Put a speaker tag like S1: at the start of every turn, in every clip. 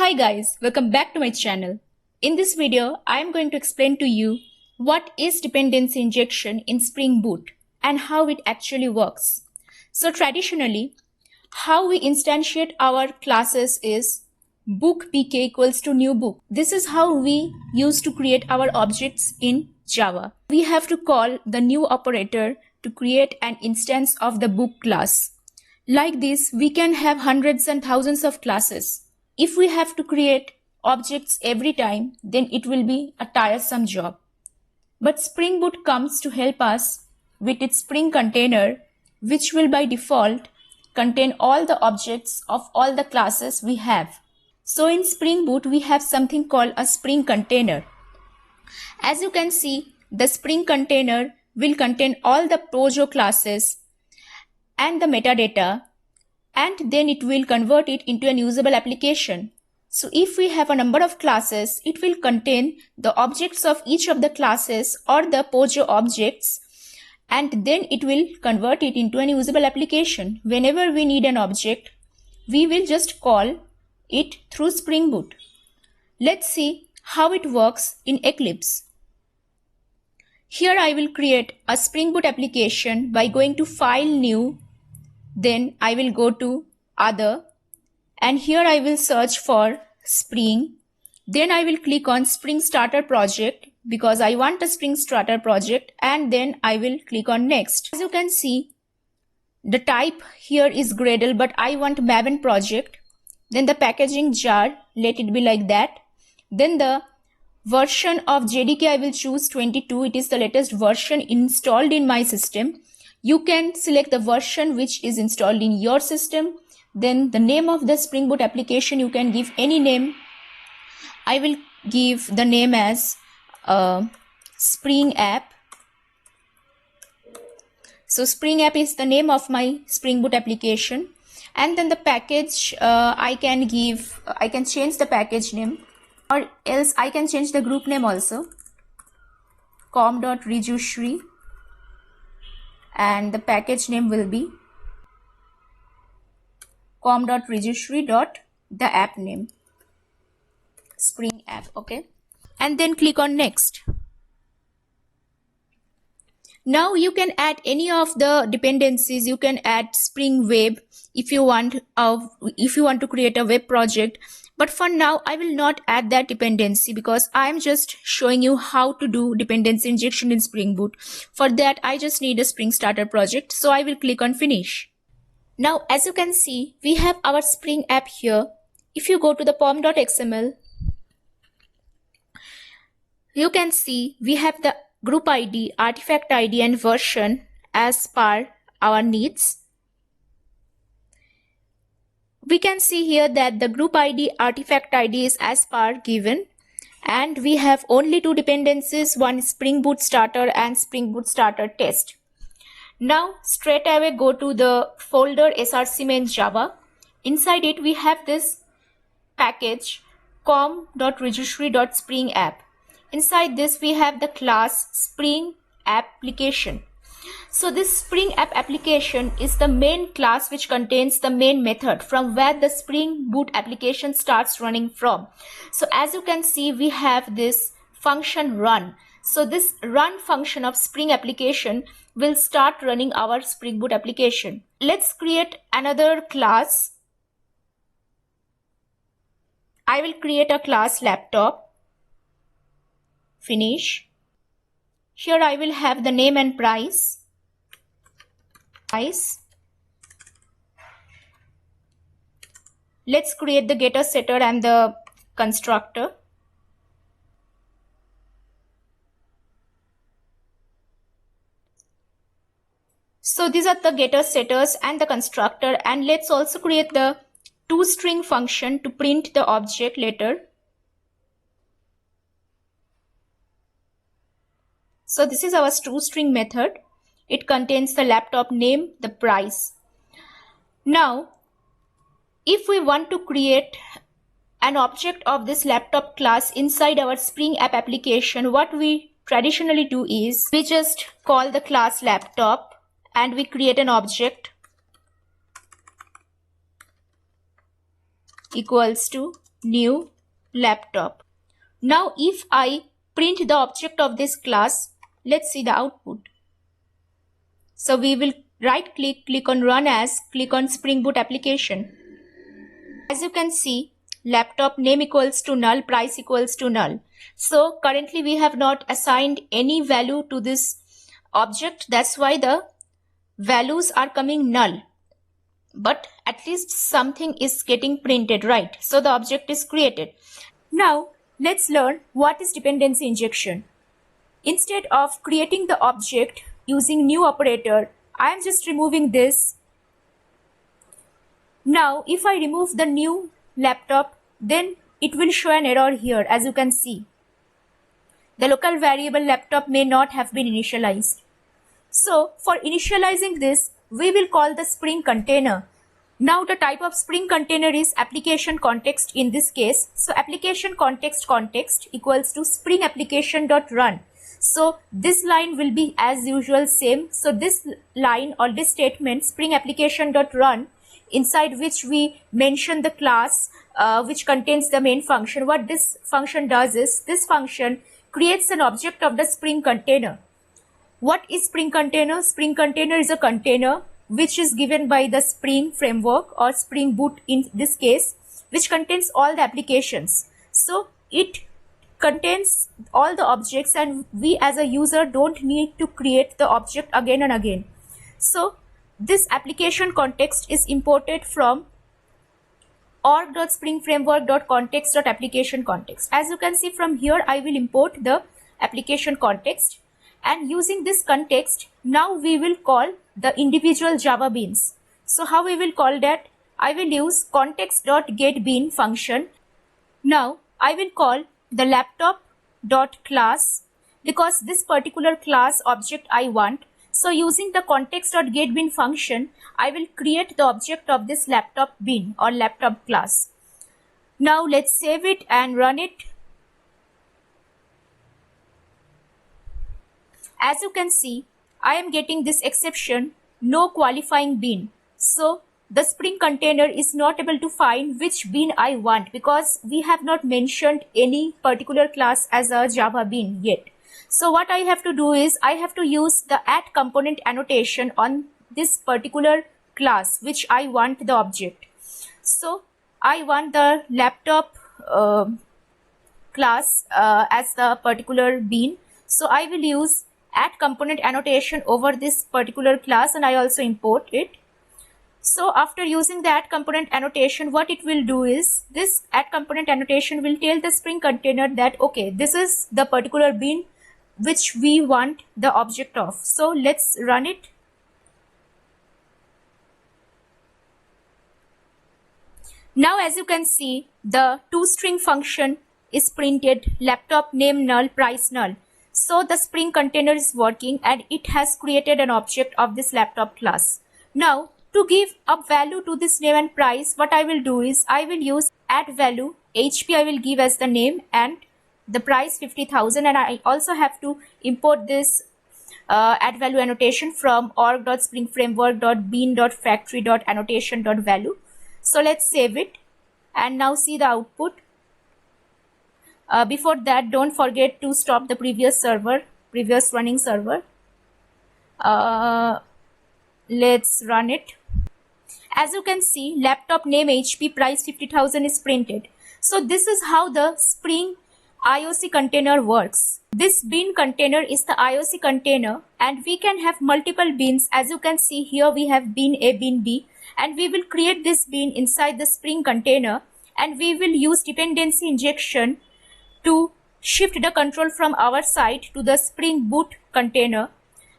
S1: Hi guys, welcome back to my channel. In this video, I am going to explain to you what is dependency injection in Spring Boot and how it actually works. So traditionally, how we instantiate our classes is book pk equals to new book. This is how we used to create our objects in Java. We have to call the new operator to create an instance of the book class. Like this, we can have hundreds and thousands of classes. If we have to create objects every time, then it will be a tiresome job. But Spring Boot comes to help us with its Spring container, which will by default contain all the objects of all the classes we have. So in Spring Boot, we have something called a Spring container. As you can see, the Spring container will contain all the Projo classes and the metadata, and then it will convert it into an usable application. So if we have a number of classes, it will contain the objects of each of the classes or the Pojo objects, and then it will convert it into an usable application. Whenever we need an object, we will just call it through Spring Boot. Let's see how it works in Eclipse. Here I will create a Spring Boot application by going to File, New, then I will go to Other, and here I will search for Spring. Then I will click on Spring Starter Project because I want a Spring Starter project, and then I will click on Next. As you can see, the type here is Gradle, but I want Maven project. Then the packaging jar, let it be like that. Then the version of JDK I will choose 22. It is the latest version installed in my system. You can select the version which is installed in your system. Then the name of the Spring Boot application, you can give any name. I will give the name as Spring App. So Spring App is the name of my Spring Boot application. And then the package, I can change the package name, or else I can change the group name also. com.rijushree, and the package name will be com.rijushree.the app name, Spring App. Okay, and then click on Next. Now you can add any of the dependencies. You can add Spring Web if you want to create a web project. But for now, I will not add that dependency because I am just showing you how to do dependency injection in Spring Boot. For that, I just need a Spring Starter project. So I will click on Finish. Now, as you can see, we have our Spring app here. If you go to the pom.xml, you can see we have the group ID, artifact ID, and version as per our needs. We can see here that the group ID, artifact ID is as per given, and we have only two dependencies, one Spring Boot Starter and Spring Boot Starter Test. Now straight away go to the folder src main Java. Inside it we have this package com.rijushree.springapp. Inside this we have the class Spring Application. So this Spring App application is the main class which contains the main method from where the Spring Boot application starts running from. So as you can see, we have this function run. So this run function of Spring application will start running our Spring Boot application. Let's create another class. I will create a class laptop. Finish. Here I will have the name and price. Let's create the getter, setter, and the constructor. So these are the getter, setters, and the constructor, and let's also create the toString function to print the object later. So this is our toString method. It contains the laptop name, the price. Now, if we want to create an object of this laptop class inside our Spring App application, what we traditionally do is we just call the class laptop and we create an object equals to new laptop. Now if I print the object of this class, let's see the output. So we will right click on run as, click on Spring Boot application. As you can see, laptop name equals to null, price equals to null. So currently we have not assigned any value to this object. That's why the values are coming null. But at least something is getting printed, right? So the object is created. Now let's learn what is dependency injection. Instead of creating the object using new operator, I am just removing this. Now if I remove the new laptop, then it will show an error here. As you can see, the local variable laptop may not have been initialized. So for initializing this, we will call the Spring container. Now the type of Spring container is application context in this case. So application context equals to Spring application.run. So this line will be as usual same. So this line or this statement, Spring application.run, inside which we mention the class which contains the main function. What this function does is, this function creates an object of the Spring container. What is Spring container? Spring container is a container which is given by the Spring framework or Spring Boot in this case, which contains all the applications. So it contains all the objects and we as a user don't need to create the object again and again. So this application context is imported from org.springframework.context.application context. As you can see from here, I will import the application context, and using this context, now we will call the individual Java beans. So how we will call that? I will use context.getBean function. Now I will call the laptop.class because this particular class object I want. So using the context.getBean function, I will create the object of this laptop bean or laptop class. Now let's save it and run it. As you can see, I am getting this exception, no qualifying bean. So the Spring container is not able to find which bean I want because we have not mentioned any particular class as a Java bean yet. So what I have to do is, I have to use the add component annotation on this particular class which I want the object. So I want the laptop class as the particular bean. So I will use add component annotation over this particular class and I also import it. So after using the add component annotation, what it will do is, this add component annotation will tell the Spring container that okay, this is the particular bean which we want the object of. So let's run it. Now as you can see, the toString function is printed, laptop name null, price null. So the Spring container is working and it has created an object of this laptop class. Now to give a value to this name and price, what I will do is, I will use add value, HP I will give as the name and the price 50,000, and I also have to import this add value annotation from org.springframework.bean.factory.annotation.value. So let's save it and now see the output. Before that, don't forget to stop the previous running server. Let's run it. As you can see, laptop name HP, price 50,000 is printed. So this is how the Spring IOC container works. This bean container is the IOC container and we can have multiple beans. As you can see here, we have bean A, bean B, and we will create this bean inside the Spring container and we will use dependency injection to shift the control from our side to the Spring Boot container.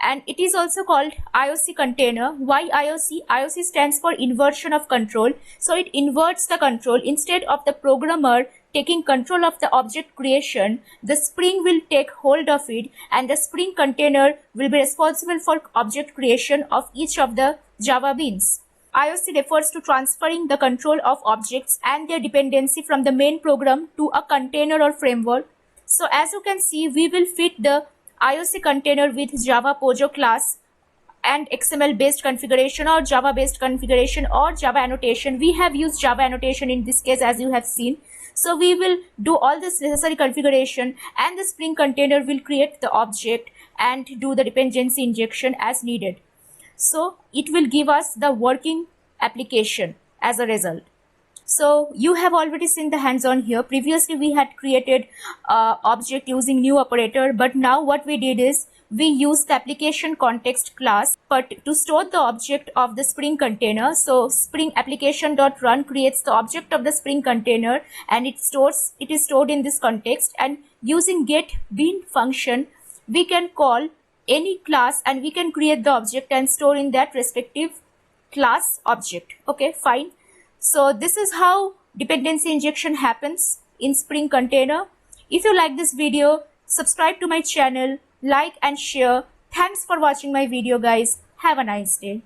S1: And it is also called IOC container. Why IOC? IOC stands for inversion of control. So it inverts the control. Instead of the programmer taking control of the object creation, the Spring will take hold of it and the Spring container will be responsible for object creation of each of the Java beans. IOC refers to transferring the control of objects and their dependency from the main program to a container or framework. So as you can see, we will fit the IOC container with Java Pojo class and XML based configuration or Java based configuration or Java annotation. We have used Java annotation in this case, as you have seen. So we will do all this necessary configuration, and the Spring container will create the object and do the dependency injection as needed. So it will give us the working application as a result. So you have already seen the hands-on here. Previously we had created object using new operator, but now what we did is we use the application context class but to store the object of the Spring container. So Spring application.run creates the object of the Spring container, and it is stored in this context, and using get bin function we can call any class and we can create the object and store in that respective class object. Okay, fine. So this is how dependency injection happens in Spring container. If you like this video, subscribe to my channel, like and share. Thanks for watching my video, guys. Have a nice day.